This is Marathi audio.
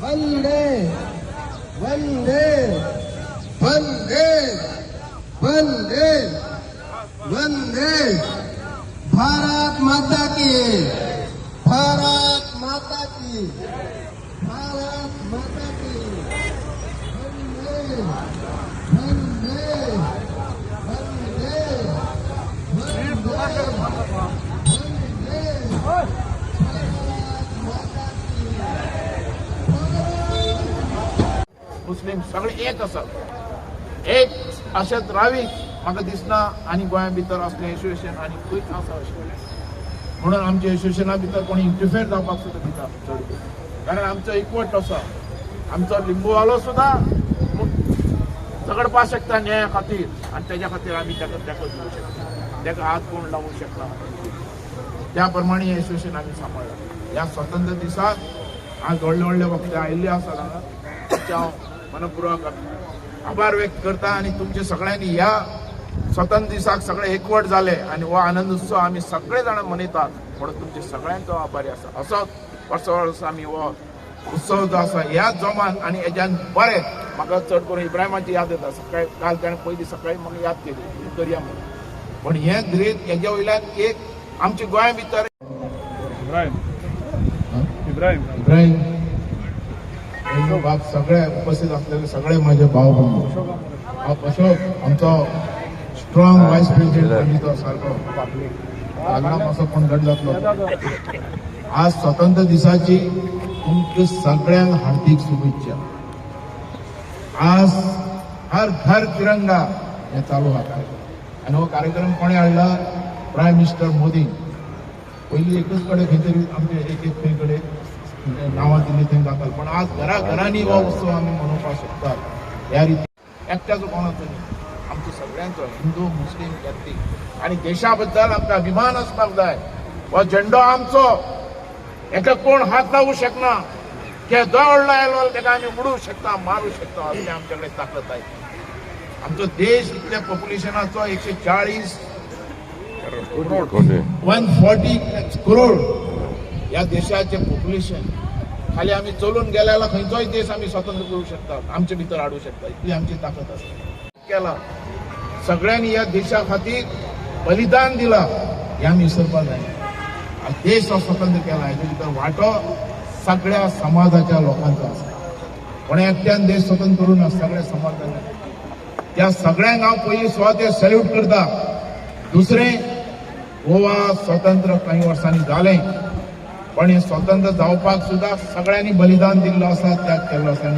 वंदे वंदे वंदे वंदे वंदे भारत माता की, भारत माता की, भारत माता की। वंदे वंदे मुस्लिम सगळे एक असत, एक अशेंच रावी म्हाका दिसना आनी गोंया भितर असलें एसोसिएशन आनी खंयच आसा अशें म्हणून आमच्या एसोसिएशना भितर कोणी इंटरफेर जावपाक सुद्दां दिता चड, कारण आमचो एकवट आसा. आमचो लिंबूवालो सुद्दां झगडपाक शकता न्याया खातीर आनी तेज्या खातीर आमी ताका तेंको दिवं शकता, ताका हात कोण लावूंक शकता. त्या प्रमाणे हें एसोसिएशन आमी सांबाळ्ळां. ह्या स्वतंत्र दिसाक आज व्हडले व्हडले वक्ते आयिल्ले आसात हांगा, तांचे हांव मनपूर्वक आभार व्यक्त करता. आनी तुमचे सगळ्यांनी ह्या स्वतंत्र दिसाक सगळे एकवट जाले आनी हो आनंद उत्सव आमी सगळे जाण मनयतात म्हणून तुमचे सगळ्यांचो आभारी आसा. असोच वर्स आमी हो उत्सव जो आसा ह्याच जोमान आनी हेज्यान बरें. म्हाका चड करून इब्राहिमाची याद येता. सकाळी काल ताणें पयलीं सकाळी म्हाका याद केली करया म्हणून, पण हें ग्रेट हेज्या वयल्यान एक आमच्या गोंया भितर इब्राहिम बाब सगळे उपस्थित असलेले सगळे माझे भाव बंधू. अशोक आमचो स्ट्रॉंग व्हायस प्रेसिडेंट सारको लागला असो पण गट जातलो. आज स्वतंत्र दिसाची तुमच्या सगळ्यांक हार्दिक शुभेच्छा. आज हर घर तिरंगा हे चालू आसा आणि हो कार्यक्रम कोणी हाडला? Prime minister Modi. पयलीं एकच कडेन खंय तरी आमचे एक एक खंय कडेन नांवां दिल्ली थंय जाताली, पण आज घराघरांनी हो उत्सव आमी मनोवपाक शकतात. ह्या रितीन एकट्याचो कोणाचो न्ही, आमचो सगळ्यांचो, हिंदू मुस्लीम कॅथलीक. आनी देशा बद्दल आमकां अभिमान आसपाक जाय. हो झेंडो आमचो, हेका कोण हात लावूं शकना. जे जो व्हडलो आयलो ताका आमी उडोवंक शकता, मारूंक शकता, असले आमचे कडेन ताकद आहे. आमचो देश इतल्या पॉप्युलेशनाचो 140 140 करोड ह्या देशाचे पॉप्युलेशन. खाली आमी चलून गेले जाल्यार खंयचोय देश आमी स्वतंत्र करूंक शकतात, आमचे भितर हाडूंक शकता, इतली आमची ताकद आसा. केला सगळ्यांनी ह्या देशा खातीर बलिदान दिला हे आमी विसरपाक जायना. देश हो स्वतंत्र केला हेजे भितर वांटो सगळ्या समाजाच्या लोकांचा आसा. कोण एकट्यान देश स्वतंत्र करूं ना, सगळ्या समाजाने. त्या सगळ्यांक हांव पयलीं सुवातेर सॅल्यूट करता. दुसरें, गोवा स्वतंत्र काही वर्सांनी जालें, पण हे स्वतंत्र जावपाक सुद्दां सगळ्यांनी बलिदान दिल्लो आसा, त्याग केल्लो आसा.